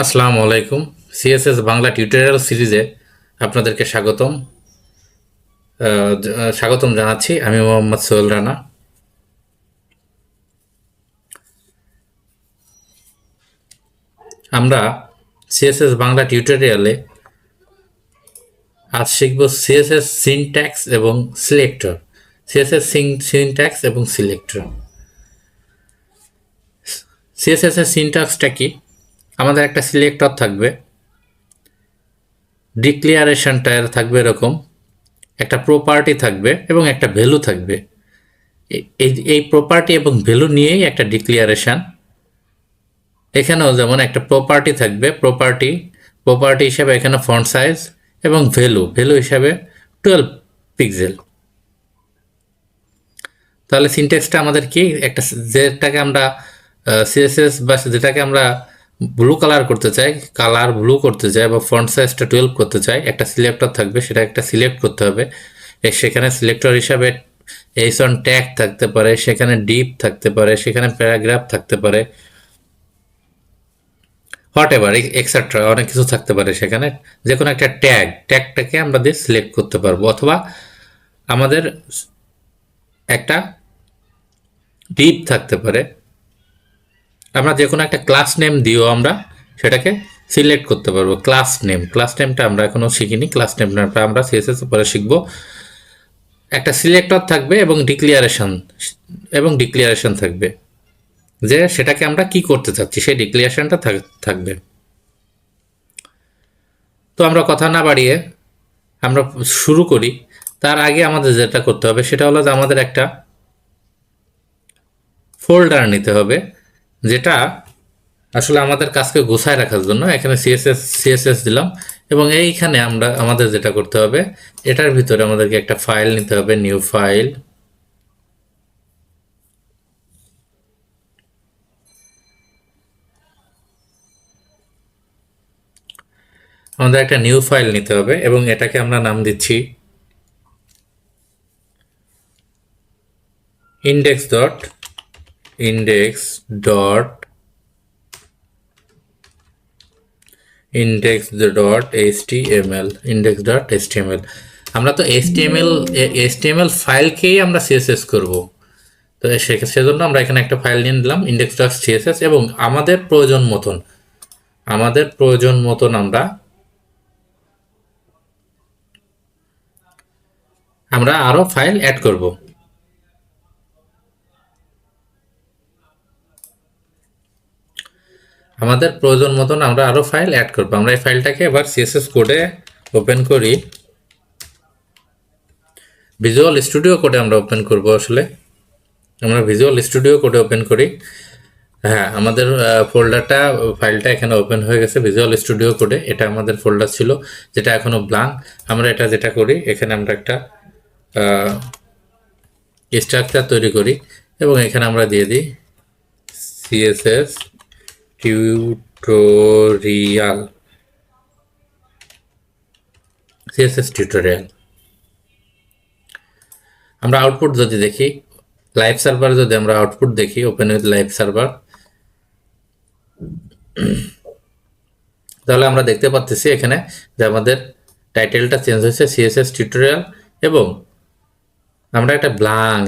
আসসালামু আলাইকুম। CSS Bangla tutorial সিরিজে আপনাদেরকে স্বাগতম জানাচ্ছি। আমি মোহাম্মদ সোহেল রানা। আমরা সিএসএস বাংলা টিউটোরিয়ালে আজ শিখব সিএসএস সিনট্যাক্স এবং সিলেক্টর। সিএসএস সিনট্যাক্স এবং সিলেক্টর। সিএসএস এর সিনট্যাক্সটা কি? আমাদের একটা সিলেক্টর থাকবে, ডিক্লিয়ারেশনটা থাকবে এরকম, একটা প্রপার্টি থাকবে এবং একটা ভ্যালু থাকবে। এই প্রপার্টি এবং ভ্যালু নিয়েই একটা ডিক্লিয়ারেশন। এখানেও যেমন একটা প্রপার্টি থাকবে, প্রপার্টি হিসাবে এখানে ফন্ট সাইজ এবং ভ্যালু হিসাবে 12 পিক্সেল। তাহলে সিনট্যাক্সটা আমাদের কি, একটা যেটাকে আমরা সিএসএস বা যেটাকে আমরা ব্লু কালার করতে চাই, কালার ব্লু করতে চাই বা ফন্ট সাইজটা 12 করতে চাই, একটা সিলেক্টর থাকবে, সেটা একটা সিলেক্ট করতে হবে। সেখানে সিলেক্টর হিসাবে এইসন ট্যাগ থাকতে পারে, সেখানে ডিপ থাকতে পারে, সেখানে প্যারাগ্রাফ থাকতে পারে, হোয়াট এভার এক্সেট্রা অনেক কিছু থাকতে পারে। সেখানে যে কোনো একটা ট্যাগটাকে আমরা দিয়ে সিলেক্ট করতে পারবো, অথবা আমাদের একটা ডিপ থাকতে পারে। আমরা যে কোনো একটা ক্লাস নেম দিয়েও আমরা সেটাকে সিলেক্ট করতে পারবো। ক্লাস নেমটা আমরা এখনো শিখিনি। ক্লাস নেমটা আমরা সিএসএস পরে শিখবো। একটা সিলেক্টর থাকবে এবং ডিক্লিয়ারেশন থাকবে, যে সেটাকে আমরা কি করতে চাচ্ছি, সেই ডিক্লিয়ারেশনটা থাকবে। তো আমরা কথা না বাড়িয়ে আমরা শুরু করি। তার আগে আমাদের যেটা করতে হবে সেটা হলো যে আমাদের একটা ফোল্ডার নিতে হবে, যেটা আসলে আমাদের কাজকে গোছায় রাখার জন্য। এখানে সিএসএস দিলাম এবং এইখানে আমাদের যেটা করতে হবে, এটার ভিতরে আমাদেরকে একটা ফাইল নিতে হবে, নিউ ফাইল। আমাদের একটা নিউ ফাইল নিতে হবে এবং এটাকে আমরা নাম দিচ্ছি index.html। আমরা তো এইচটিএমএল ফাইলকেই আমরা সিএসএস করব। তো সেজন্য আমরা এখানে একটা ফাইল নিয়ে নিলাম, index.css, এবং আমাদের প্রয়োজন মতন আমরা আরো ফাইল অ্যাড করব। আমাদের প্রয়োজন মতন আমরা আরো ফাইল অ্যাড করব। আমরা এই ফাইলটাকে এবার সিএসএস কোডে ওপেন করি। ভিজুয়াল স্টুডিও কোডে আমরা ওপেন করব। আসলে আমরা ভিজুয়াল স্টুডিও কোডে ওপেন করি। হ্যাঁ, আমাদের ফাইলটা এখানে ওপেন হয়ে গেছে ভিজুয়াল স্টুডিও কোডে। এটা আমাদের ফোল্ডার ছিল, যেটা এখনো ব্ল্যাঙ্ক। আমরা এটা যেটা করি, এখানে আমরা একটা স্ট্রাকচার তৈরি করি এবং এখানে আমরা দিয়ে দিই সিএসএস টিউটোরিয়াল। আমরা আউটপুট যদি দেখি, লাইভ সার্ভার যদি আমরা আউটপুট দেখি, ওপেন উইথ লাইভ সার্ভার, তাহলে আমরা দেখতে পাচ্ছি এখানে যে আমাদের টাইটেলটা চেঞ্জ হয়েছে সিএসএস টিউটোরিয়াল, এবং আমরা একটা ব্ল্যাঙ্ক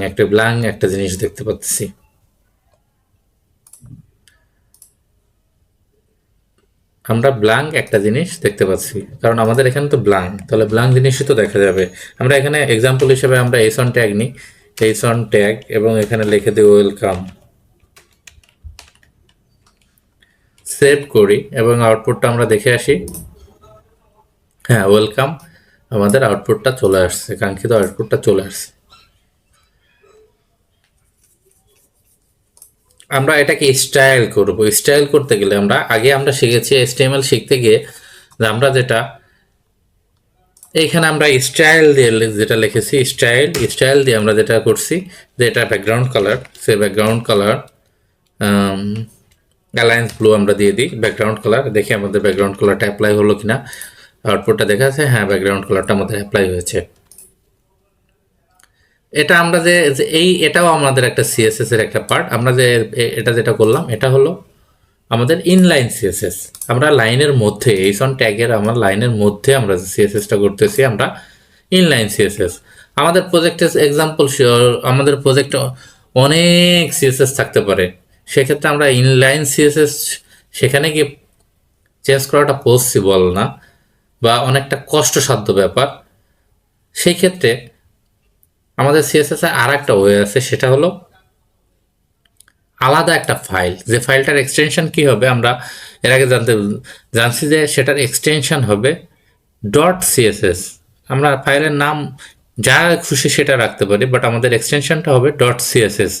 একটা জিনিস দেখতে পাচ্ছি। আমরা ব্ল্যাঙ্ক একটা জিনিস দেখতে পাচ্ছি, কারণ আমাদের এখানে তো ব্ল্যাঙ্ক, তাহলে ব্ল্যাঙ্ক জিনিসই তো দেখা যাবে। আমরা এখানে এক্সাম্পল হিসেবে আমরা এইসন ট্যাগ নিই, এইসন ট্যাগ, এবং এখানে লিখে দিই ওয়েলকাম। সেভ করি এবং আউটপুটটা আমরা দেখে আসি। হ্যাঁ, ওয়েলকাম, আমাদের আউটপুটটা চলে আসছে, কাঙ্ক্ষিত আউটপুটটা চলে আসছে। আমরা এটাকে স্টাইল করব। স্টাইল করতে গেলে আমরা শিখেছি HTML শিখতে গিয়ে আমরা যেটা এইখানে আমরা স্টাইল দিয়ে যেটা লিখেছি, স্টাইল দিয়ে আমরা যেটা করছি, যে এটা ব্যাকগ্রাউন্ড কালার, সে ব্যাকগ্রাউন্ড কালার অ্যালায়েন্স ব্লু আমরা দিয়ে দিই ব্যাকগ্রাউন্ড কালার। দেখি আমাদের ব্যাকগ্রাউন্ড কালারটা অ্যাপ্লাই হলো কিনা। আউটপুটটা দেখা যাচ্ছে, হ্যাঁ, ব্যাকগ্রাউন্ড কালারটা আমাদের অ্যাপ্লাই হয়েছে। এটা আমরা এটাও আমাদের একটা সিএসএস এর একটা পার্ট। আমরা যে এটা যেটা করলাম, এটা হলো আমাদের ইনলাইন সিএসএস। আমরা লাইনের মধ্যে এইসন ট্যাগের আমার লাইনের মধ্যে আমরা সিএসএসটা করতেছি আমরা ইনলাইন সিএসএস। আমাদের প্রজেক্টের এক্সাম্পল, আমাদের প্রজেক্টে অনেক সিএসএস থাকতে পারে, সেক্ষেত্রে আমরা ইনলাইন সিএসএস সেখানে গিয়ে চেঞ্জ করাটা পসিবল না বা অনেকটা কষ্টসাধ্য ব্যাপার। সেই ক্ষেত্রে আমাদের সিএসএস এর আর একটা ওয়ে আছে, সেটা হলো আলাদা একটা ফাইল, যে ফাইলটার এক্সটেনশন কি হবে আমরা এর আগে জানছি যে সেটার এক্সটেনশন হবে ডট সিএসএস। আমরা ফাইলের নাম যা খুশি সেটা রাখতে পারি, বাট আমাদের এক্সটেনশনটা হবে ডট সিএসএস।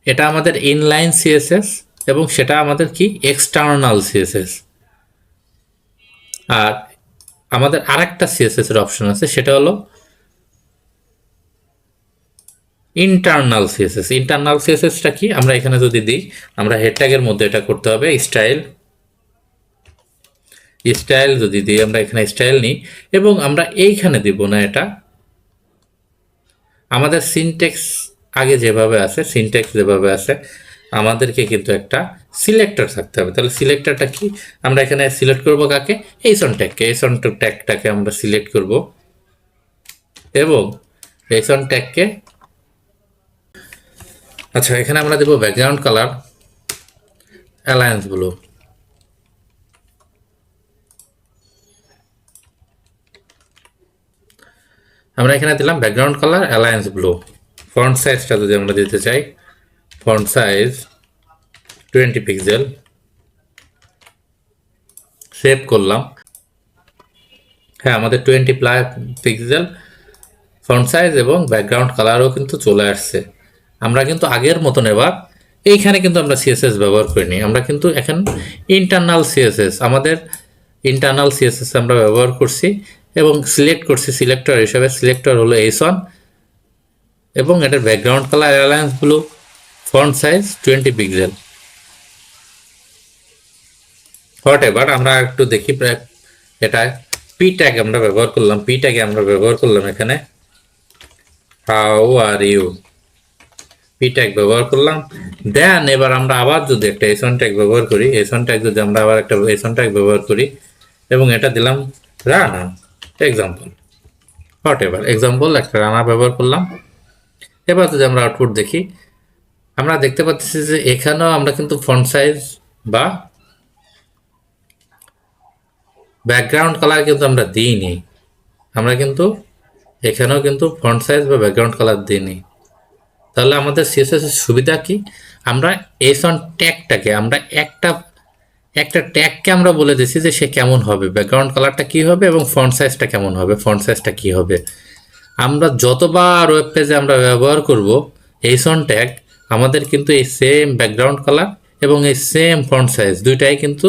এটা আমাদের ইনলাইন সিএসএস এবং সেটা আমাদের কি এক্সটার্নাল সিএসএস। আর আমাদের আরেকটা সিএসএস এর অপশন আছে, সেটা হলো ইন্টারনাল সিএসএস। ইন্টারনাল সিএসএসটা কি আমরা এখানে যদি দিই, আমরা হেড ট্যাগের মধ্যে এটা করতে হবে স্টাইল যদি দিই, আমরা এখানে স্টাইল নিই এবং আমরা এইখানে দিব না, এটা আমাদের সিনটেক্স আগে যেভাবে আছে, সিনটেক্স যেভাবে আছে আমাদেরকে কিন্তু একটা সিলেক্টর থাকতে হবে। তাহলে সিলেক্টরটা কি, আমরা এখানে সিলেক্ট করব কাকে, এইসন ট্যাগকে। এইসন ট্যাগটাকে আমরা সিলেক্ট করব এবং এইসন ট্যাগকে, আচ্ছা এখানে আমরা দেব ব্যাকগ্রাউন্ড কালার অ্যালায়েন্স ব্লু। আমরা এখানে দিলাম background colour alliance blue. Font সাইজটা যদি আমরা দিতে চাই, ফন্ট সাইজ 20 পিক্সেল, সেভ করলাম। হ্যাঁ, আমাদের 20 পিক্সেল ফন্ট সাইজ এবং ব্যাকগ্রাউন্ড কালারও কিন্তু চলে আসছে। আমরা কিন্তু আগের মতন এবার এইখানে কিন্তু আমরা সিএসএস ব্যবহার করিনি, আমরা কিন্তু এখন ইন্টারনাল সিএসএস, আমাদের ইন্টারনাল সিএসএস আমরা ব্যবহার করছি এবং সিলেক্ট করছি সিলেক্টর হিসাবে। সিলেক্টর হলো এইসন এবং এটার background colour alliance blue, font size 20 pixel. What ever, আমরা একটু দেখি এটা পি ট্যাগ আমরা ব্যবহার করলাম, পি ট্যাগে আমরা ব্যবহার করলাম এখানে how are you, P tag ব্যবহার করলাম। দেন এবার আমরা আবার যদি একটা এসন ট্যাগ ব্যবহার করি, এসন ট্যাগ যদি আমরা আবার একটা এসন ট্যাগ ব্যবহার করি এবং এটা দিলাম Rana example, what ever example একটা রানা ব্যবহার করলাম। এবার যদি আমরা আউটপুট দেখি, আমরা দেখতে পাচ্ছি যে এখানেও আমরা কিন্তু ফন্ট সাইজ বা ব্যাকগ্রাউন্ড কালার কিন্তু আমরা দিইনি, আমরা কিন্তু এখানেও কিন্তু ফন্ট সাইজ বা ব্যাকগ্রাউন্ড কালার দিইনি। তাহলে আমাদের সিএসএস এর সুবিধা কি, আমরা এইসন ট্যাগটাকে আমরা একটা ট্যাগকে আমরা বলে দিচ্ছি যে সে কেমন হবে, ব্যাকগ্রাউন্ড কালারটা কি হবে এবং ফন্ট সাইজটা কেমন হবে, ফন্ট সাইজটা কি হবে। আমরা যতবার ওয়েব পেজে আমরা ব্যবহার করব এইসন ট্যাগ, আমাদের কিন্তু এই সেম ব্যাকগ্রাউন্ড কালার এবং এই সেম ফন্ট সাইজ দুইটাই কিন্তু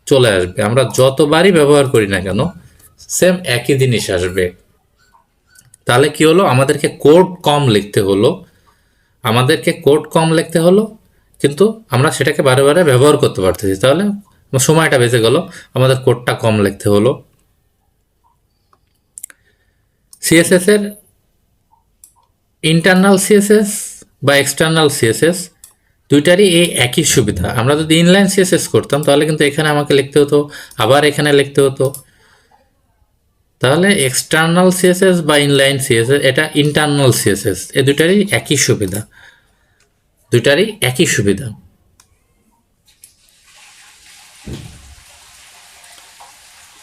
চলে আসবে। আমরা যতবারই ব্যবহার করি না কেন সেম একই জিনিস আসবে। তাহলে কি হলো, আমাদেরকে কোড কম লিখতে হলো, কিন্তু আমরা সেটাকে বারে বারে ব্যবহার করতে পারতেছি। তাহলে সময়টা বেঁচে গেল, আমাদের কোডটা কম লিখতে হলো। সিএসএস এর ইন্টারনাল সিএসএস বা এক্সটার্নাল সিএসএস দুইটারই এই একই সুবিধা। আমরা যদি ইনলাইন সিএসএস করতাম তাহলে কিন্তু এখানে আমাকে লিখতে হতো, আবার এখানে লিখতে হতো। তাহলে এক্সটার্নাল সিএসএস বা ইনলাইন সিএসএস, এটা ইন্টারনাল সিএসএস, এই দুইটারই একই সুবিধা,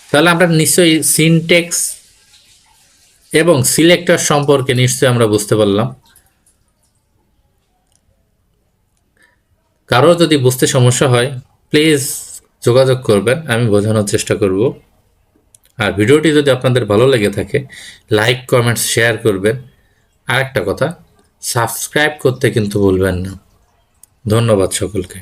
তাহলে আমরা নিশ্চয়ই সিনটেক্স এবং সিলেক্টর সম্পর্কে নিশ্চয়ই আমরা বুঝতে পারলাম। কারো যদি বুঝতে সমস্যা হয় প্লিজ যোগাযোগ করবেন, আমি বোঝানোর চেষ্টা করব। আর ভিডিওটি যদি আপনাদের ভালো লেগে থাকে লাইক কমেন্টস শেয়ার করবেন। আর একটা কথা, সাবস্ক্রাইব করতে কিন্তু ভুলবেন না। ধন্যবাদ সকলকে।